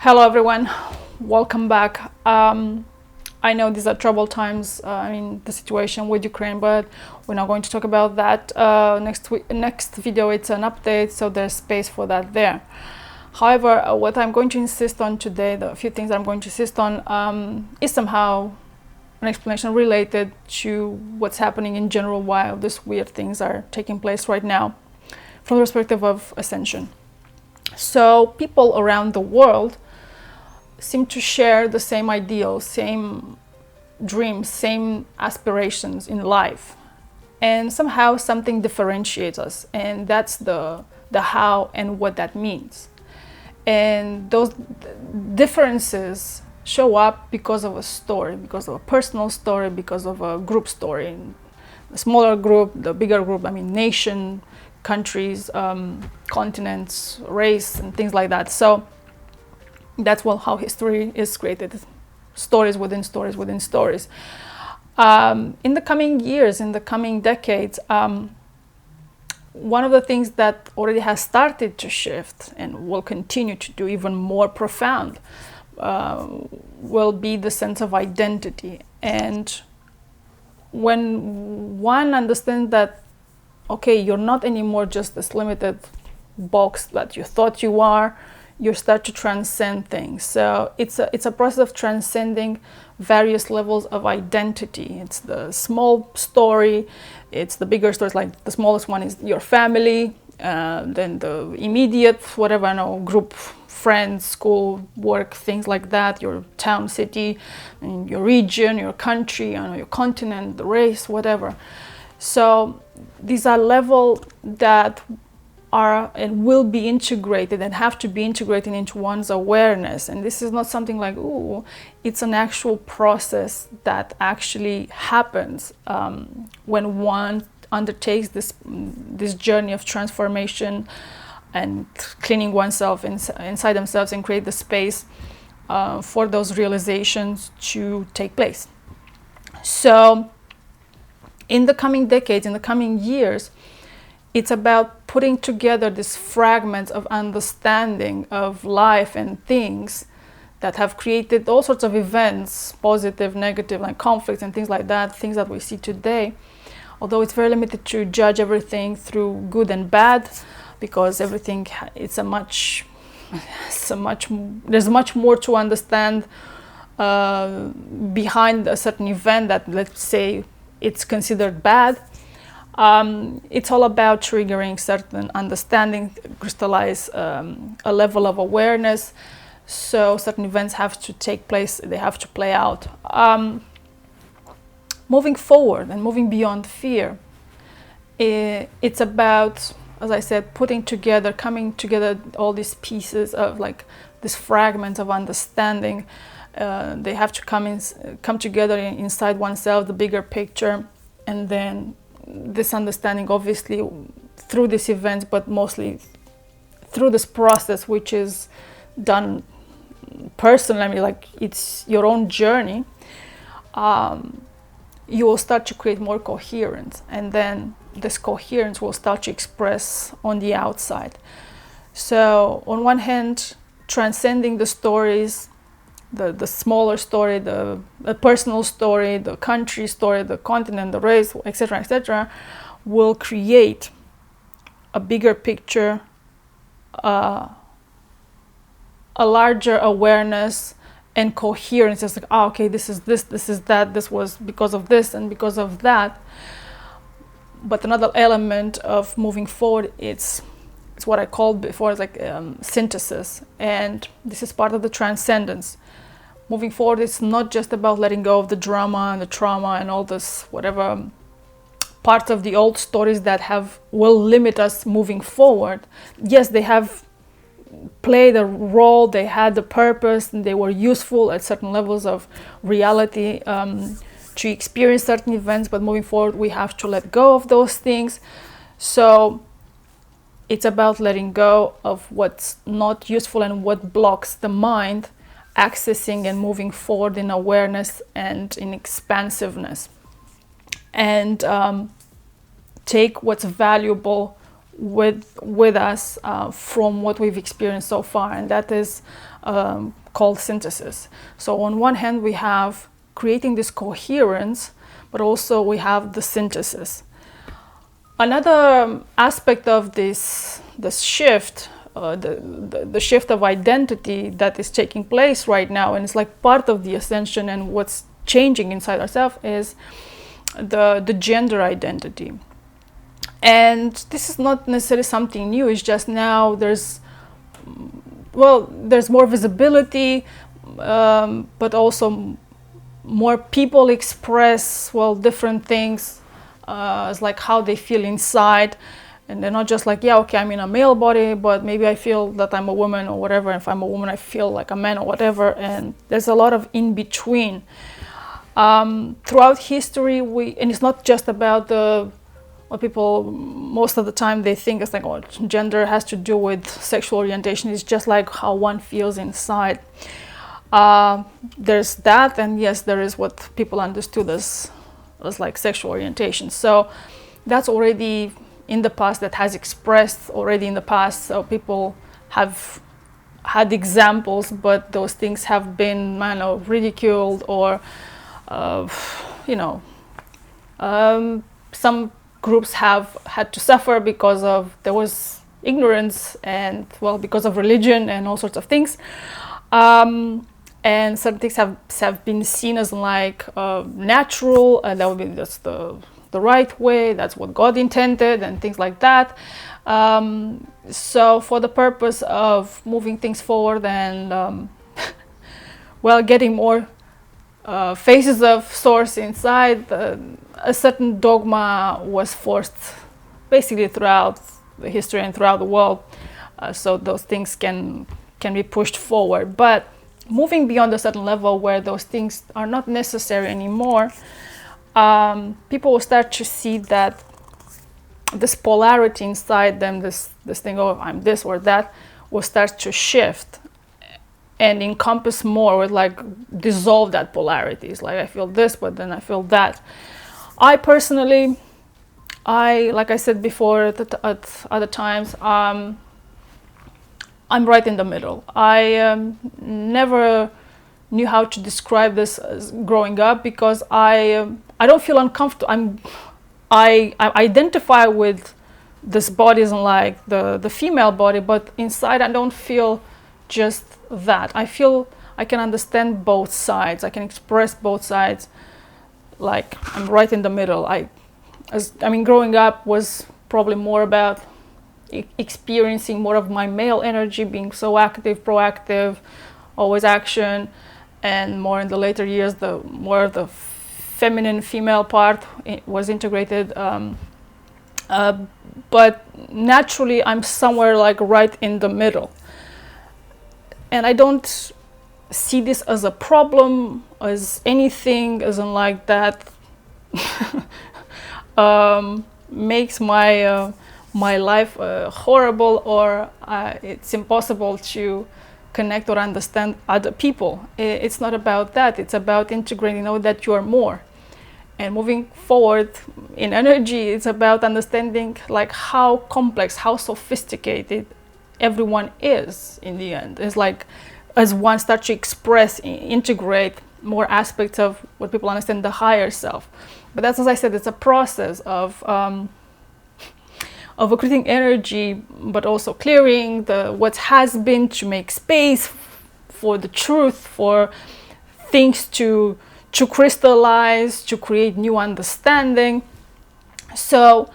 Hello everyone, welcome back. I know these are troubled times, the situation with Ukraine, but we're not going to talk about that. Next video, it's an update, so there's space for that there. However, what I'm going to insist on today, the few things I'm going to insist on, is somehow an explanation related to what's happening in general while these weird things are taking place right now, from the perspective of Ascension. So people around the world seem to share the same ideals, same dreams, same aspirations in life, and somehow something differentiates us, and that's the how and what that means. And those differences show up because of a story, because of a personal story, because of a group story. The smaller group, the bigger group, nation, countries, continents, race, and things like that. So that's how history is created. Stories within stories within stories. In the coming years, in the coming decades, one of the things that already has started to shift and will continue to do even more profound will be the sense of identity. And when one understands that, okay, you're not anymore just this limited box that you thought you are, you start to transcend things. So it's a process of transcending various levels of identity. It's the small story, it's the bigger stories, like the smallest one is your family, then the immediate, whatever, group, friends, school, work, things like that, your town, city, and your region, your country, your continent, the race, whatever. So these are levels that are and will be integrated and have to be integrated into one's awareness. And this is not something like, ooh, it's an actual process that actually happens when one undertakes this journey of transformation and cleaning oneself inside themselves and create the space for those realizations to take place. So in the coming decades, in the coming years, it's about putting together this fragment of understanding of life and things that have created all sorts of events, positive, negative, like conflicts and things like that, things that we see today. Although it's very limited to judge everything through good and bad, because everything, there's much more to understand behind a certain event that, let's say, it's considered bad. It's all about triggering certain understanding, crystallize a level of awareness. So certain events have to take place, they have to play out. Moving forward and moving beyond fear, it's about, as I said, coming together all these pieces of this fragments of understanding. They have to come together inside oneself, the bigger picture, and then this understanding, obviously through these events, but mostly through this process, which is done personally, it's your own journey. You will start to create more coherence, and then this coherence will start to express on the outside. So on one hand, transcending the stories, the smaller story, the personal story, the country story, the continent, the race, etc., will create a bigger picture, a larger awareness and coherence. It's like, okay, this is that, this was because of this and because of that. But another element of moving forward, it's what I called before, it's synthesis, and this is part of the transcendence. Moving forward, it's not just about letting go of the drama and the trauma and all this whatever parts of the old stories that will limit us moving forward. Yes, they have played a role, they had the purpose, and they were useful at certain levels of reality to experience certain events, but moving forward we have to let go of those things. So it's about letting go of what's not useful and what blocks the mind accessing and moving forward in awareness and in expansiveness, and take what's valuable with us from what we've experienced so far. And that is called synthesis. So on one hand, we have creating this coherence, but also we have the synthesis. Another aspect of this shift, the shift of identity that is taking place right now, and it's like part of the ascension and what's changing inside ourselves, is the gender identity. And this is not necessarily something new. It's just now there's more visibility, but also more people express different things, as like how they feel inside, and they're not just like, yeah, okay, I'm in a male body, but maybe I feel that I'm a woman or whatever. If I'm a woman, I feel like a man or whatever. And there's a lot of in between. Throughout history, and it's not just about what people most of the time they think it's like, oh, gender has to do with sexual orientation. It's just like how one feels inside. There's that, and yes, there is what people understood as like sexual orientation. So that's already in the past, that has expressed already in the past. So people have had examples, but those things have been, ridiculed, or some groups have had to suffer because of there was ignorance, and because of religion and all sorts of things. And certain things have been seen as like natural, and that would be just the right way, that's what God intended, and things like that. So for the purpose of moving things forward and getting more faces of source inside, a certain dogma was forced basically throughout the history and throughout the world, so those things can be pushed forward. But moving beyond a certain level where those things are not necessary anymore, people will start to see that this polarity inside them, this thing of I'm this or that, will start to shift and encompass more, with like dissolve that polarity. It's like I feel this, but then I feel that. I personally, like I said before at other times, I'm right in the middle. I never knew how to describe this as growing up, because I don't feel uncomfortable. I identify with this body as like the female body, but inside I don't feel just that. I feel I can understand both sides. I can express both sides. Like I'm right in the middle. Growing up was probably more about experiencing more of my male energy, being so active, proactive, always action, and more in the later years, the more the feminine female part was integrated. But naturally, I'm somewhere like right in the middle, and I don't see this as a problem, as anything, as in like that makes my my life horrible, or it's impossible to connect or understand other people. It's not about that. It's about integrating, that you are more. And moving forward in energy, it's about understanding like how complex, how sophisticated everyone is in the end. It's like as one starts to express, integrate more aspects of what people understand, the higher self. But that's, as I said, it's a process of accreting energy, but also clearing what has been, to make space for the truth, for things to crystallize, to create new understanding. So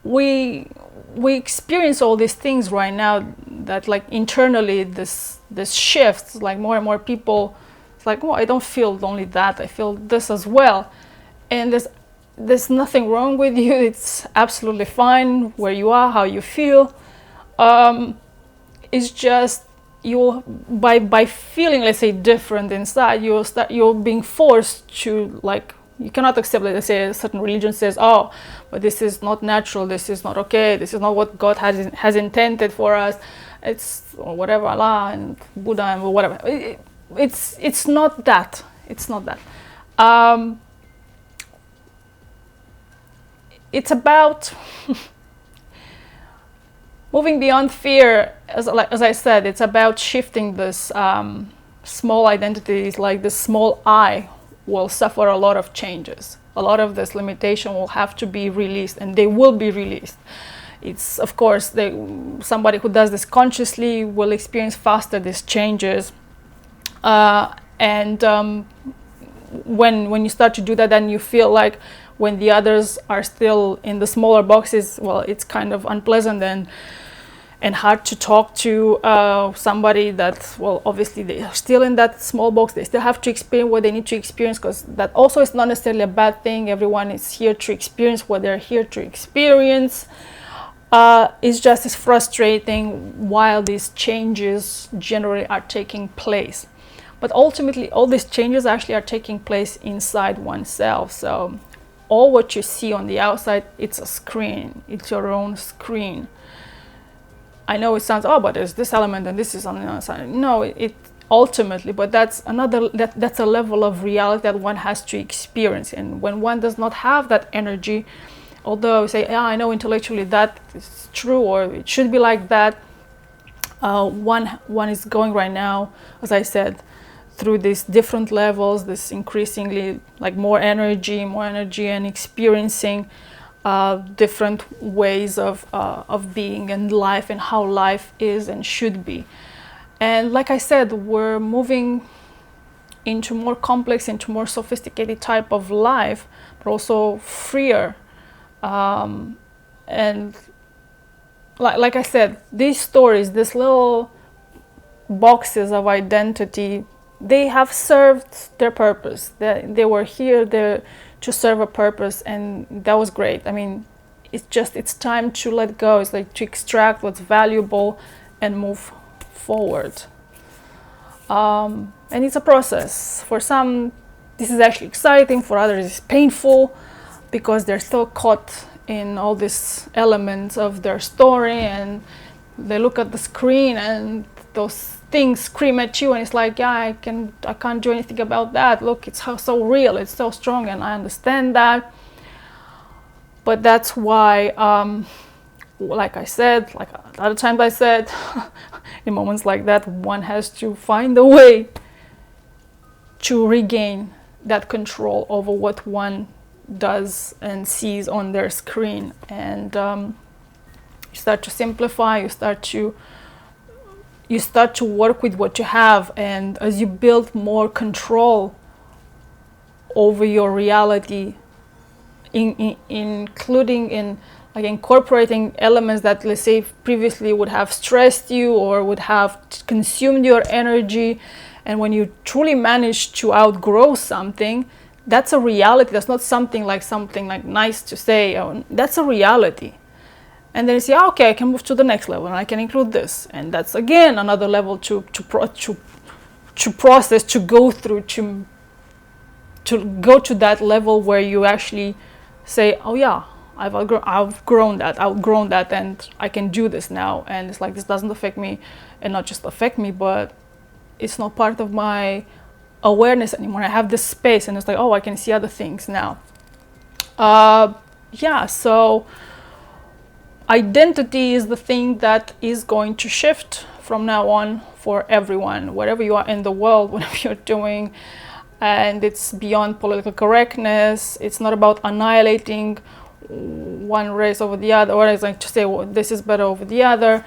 we experience all these things right now, that like internally this shifts, like more and more people, it's like, I don't feel only that, I feel this as well. And there's nothing wrong with you. It's absolutely fine where you are, how you feel. It's just you, by feeling, let's say, different inside, you're being forced to, like, you cannot accept, let's say, a certain religion says, oh, but this is not natural, this is not okay, this is not what God has intended for us. It's, or whatever, Allah and Buddha and whatever. It's not that. It's not that. It's about Moving beyond fear, as I said, it's about shifting this small identities, like the small I will suffer a lot of changes. A lot of this limitation will have to be released, and they will be released. It's, of course, somebody who does this consciously will experience faster these changes. When you start to do that, then you feel like when the others are still in the smaller boxes, well, it's kind of unpleasant and hard to talk to somebody that, well, obviously they are still in that small box. They still have to experience what they need to experience, because that also is not necessarily a bad thing. Everyone is here to experience what they're here to experience. It's just as frustrating while these changes generally are taking place. But ultimately, all these changes actually are taking place inside oneself. So all what you see on the outside, it's a screen. It's your own screen. I know it sounds, oh, but there's this element and this is on the other side. No, it ultimately, but that's a level of reality that one has to experience. And when one does not have that energy, although say, yeah, I know intellectually that is true or it should be like that, one is going right now, as I said, through these different levels, this increasingly like more energy and experiencing different ways of being and life and how life is and should be. And like I said, we're moving into more complex, into more sophisticated type of life, but also freer. And like I said, these stories, these little boxes of identity, they have served their purpose. They were here to serve a purpose, and that was great. I mean, it's time to let go. It's like to extract what's valuable and move forward. And it's a process. For some, this is actually exciting. For others, it's painful because they're still caught in all these elements of their story, and they look at the screen and those things scream at you, and it's like, yeah, I can't do anything about that. Look, it's so real, it's so strong, and I understand that. But that's why, like I said, like a lot of times I said, in moments like that, one has to find a way to regain that control over what one does and sees on their screen. And you start to simplify, you start to work with what you have, and as you build more control over your reality, including in like incorporating elements that, let's say, previously would have stressed you or would have consumed your energy, and when you truly manage to outgrow something, that's a reality. That's not something like nice to say. That's a reality. And then you say, okay, I can move to the next level and I can include this. And that's again another level to process, to go through, to go to that level where you actually say, oh yeah, I've outgrown that, and I can do this now. And it's like, this doesn't affect me, and not just affect me, but it's not part of my awareness anymore. I have this space, and it's like, oh, I can see other things now. So identity is the thing that is going to shift from now on for everyone, wherever you are in the world, whatever you're doing. And it's beyond political correctness. It's not about annihilating one race over the other, or it's like to say, well, this is better over the other.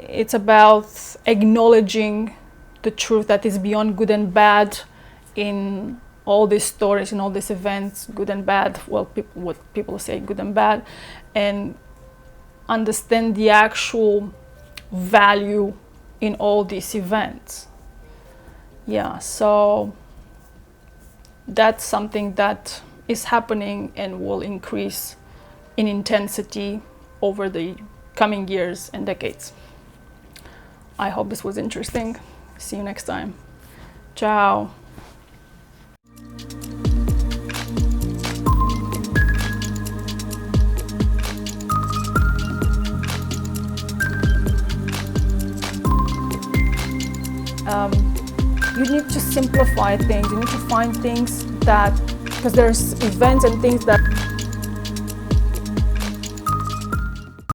It's about acknowledging the truth that is beyond good and bad in all these stories, in all these events, good and bad. Well, what people say, good and bad, and understand the actual value in all these events. Yeah, so that's something that is happening and will increase in intensity over the coming years and decades. I hope this was interesting. See you next time. Ciao. You need to simplify things. You need to find things that, because there's events and things that